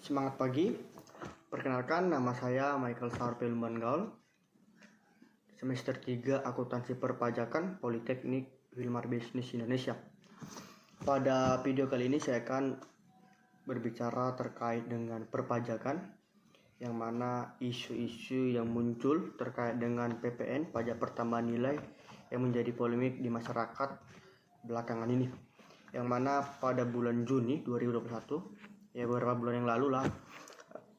Semangat pagi. Perkenalkan, nama saya Michael Sarpel Manggaul, semester 3 Akuntansi Perpajakan Politeknik Wilmar Bisnis Indonesia. Pada video kali ini saya akan berbicara terkait dengan perpajakan, yang mana isu-isu yang muncul terkait dengan PPN, pajak pertambahan nilai, yang menjadi polemik di masyarakat belakangan ini. Yang mana pada bulan Juni 2021, beberapa bulan yang lalu lah,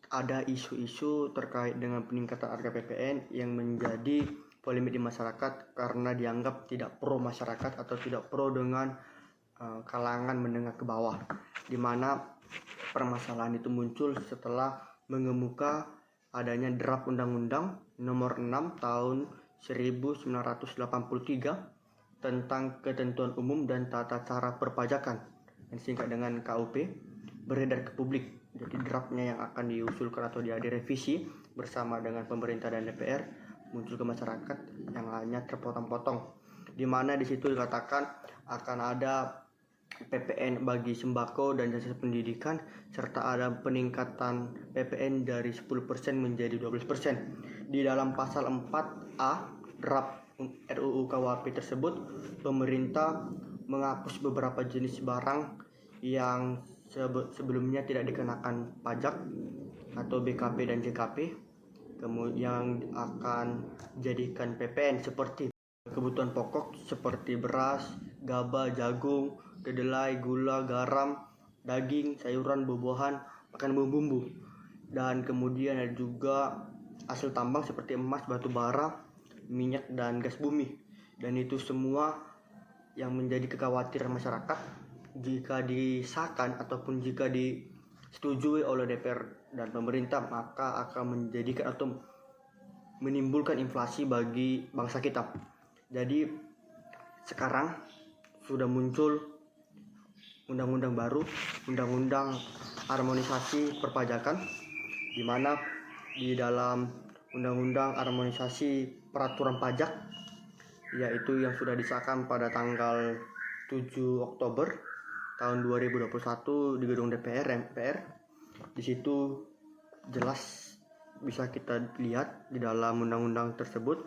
ada isu-isu terkait dengan peningkatan harga PPN yang menjadi polemik di masyarakat karena dianggap tidak pro masyarakat atau tidak pro dengan kalangan menengah ke bawah, di mana permasalahan itu muncul setelah mengemuka adanya draft Undang-Undang Nomor 6 Tahun 1983 tentang Ketentuan Umum dan Tata Cara Perpajakan, yang disingkat dengan KUP, beredar ke publik. Jadi draftnya yang akan diusulkan atau direvisi bersama dengan pemerintah dan DPR muncul ke masyarakat yang hanya terpotong-potong, di mana di situ dikatakan akan ada PPN bagi sembako dan jasa pendidikan, serta ada peningkatan PPN dari 10% menjadi 12%. Di dalam pasal 4A draft RUU KUHP tersebut, pemerintah menghapus beberapa jenis barang yang sebelumnya tidak dikenakan pajak atau BKP dan JKP, kemudian akan jadikan PPN seperti kebutuhan pokok seperti beras, gabah, jagung, kedelai, gula, garam, daging, sayuran, buah-buahan, bahkan bumbu-bumbu. Dan kemudian ada juga hasil tambang seperti emas, batu bara, minyak, dan gas bumi. Dan itu semua yang menjadi kekhawatiran masyarakat jika disahkan ataupun jika disetujui oleh DPR dan pemerintah, maka akan menjadikan atau menimbulkan inflasi bagi bangsa kita. Jadi sekarang sudah muncul undang-undang baru, undang-undang harmonisasi perpajakan, di mana di dalam undang-undang harmonisasi peraturan pajak, yaitu yang sudah disahkan pada tanggal 7 Oktober tahun 2021 di gedung DPR MPR. Di situ jelas bisa kita lihat di dalam undang-undang tersebut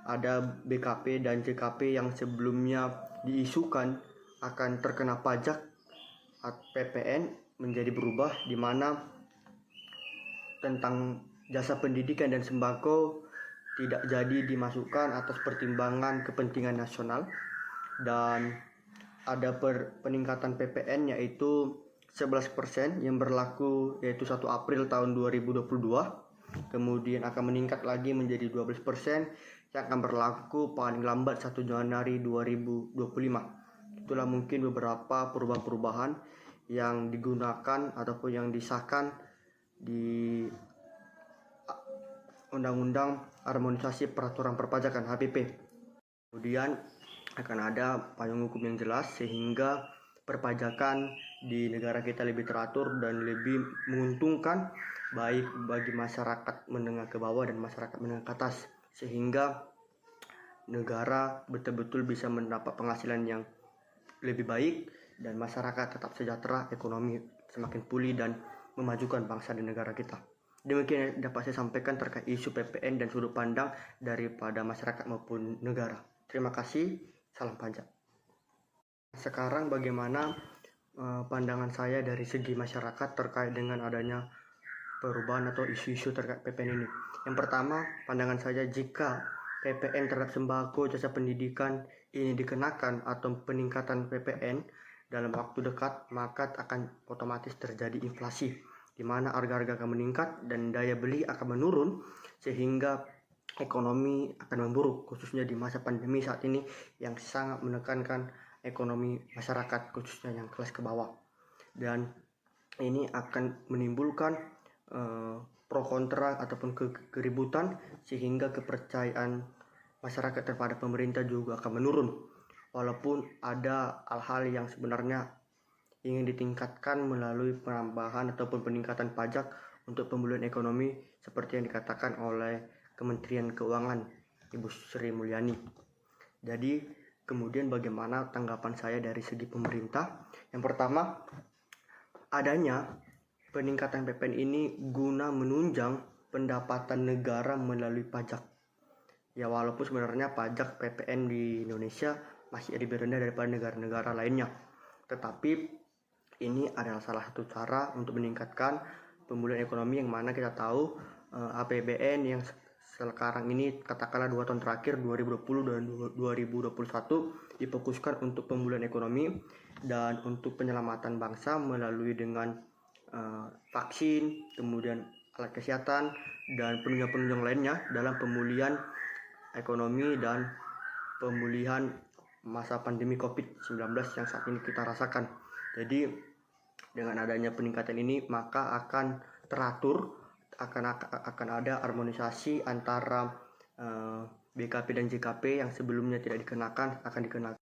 ada BKP dan JKP yang sebelumnya diisukan akan terkena pajak PPN menjadi berubah, di mana tentang jasa pendidikan dan sembako tidak jadi dimasukkan atas pertimbangan kepentingan nasional, dan ada peningkatan PPN yaitu 11% yang berlaku yaitu 1 April tahun 2022. Kemudian akan meningkat lagi menjadi 12% yang akan berlaku paling lambat 1 Januari 2025. Itulah mungkin beberapa perubahan-perubahan yang digunakan ataupun yang disahkan di Undang-Undang Harmonisasi Peraturan Perpajakan HPP. Kemudian akan ada payung hukum yang jelas sehingga perpajakan di negara kita lebih teratur dan lebih menguntungkan baik bagi masyarakat menengah ke bawah dan masyarakat menengah ke atas, sehingga negara betul-betul bisa mendapat penghasilan yang lebih baik dan masyarakat tetap sejahtera, ekonomi semakin pulih dan memajukan bangsa dan negara kita. Demikian dapat saya sampaikan terkait isu PPN dan sudut pandang daripada masyarakat maupun negara. Terima kasih, salam pajak. Sekarang bagaimana pandangan saya dari segi masyarakat terkait dengan adanya perubahan atau isu-isu terkait PPN ini. Yang pertama, pandangan saya, jika PPN terhadap sembako, jasa pendidikan ini dikenakan atau peningkatan PPN dalam waktu dekat, maka akan otomatis terjadi inflasi, di mana harga-harga akan meningkat dan daya beli akan menurun, sehingga ekonomi akan memburuk, khususnya di masa pandemi saat ini yang sangat menekankan ekonomi masyarakat, khususnya yang kelas ke bawah. Dan ini akan menimbulkan pro kontra ataupun keributan, sehingga kepercayaan masyarakat terhadap pemerintah juga akan menurun. Walaupun ada hal-hal yang sebenarnya ingin ditingkatkan melalui penambahan ataupun peningkatan pajak untuk pemulihan ekonomi seperti yang dikatakan oleh Kementerian Keuangan Ibu Sri Mulyani. Jadi kemudian bagaimana tanggapan saya dari segi pemerintah? Yang pertama, adanya Peningkatan PPN ini guna menunjang pendapatan negara melalui pajak. Ya, walaupun sebenarnya pajak PPN di Indonesia masih lebih rendah daripada negara-negara lainnya, tetapi ini adalah salah satu cara untuk meningkatkan pemulihan ekonomi, yang mana kita tahu APBN yang sekarang ini, katakanlah 2 tahun terakhir 2020 dan 2021, difokuskan untuk pemulihan ekonomi dan untuk penyelamatan bangsa melalui dengan vaksin, kemudian alat kesehatan, dan penunjang-penunjang lainnya dalam pemulihan ekonomi dan pemulihan masa pandemi COVID-19 yang saat ini kita rasakan. Jadi dengan adanya peningkatan ini, maka akan teratur, akan ada harmonisasi antara BKP dan JKP yang sebelumnya tidak dikenakan, akan dikenakan.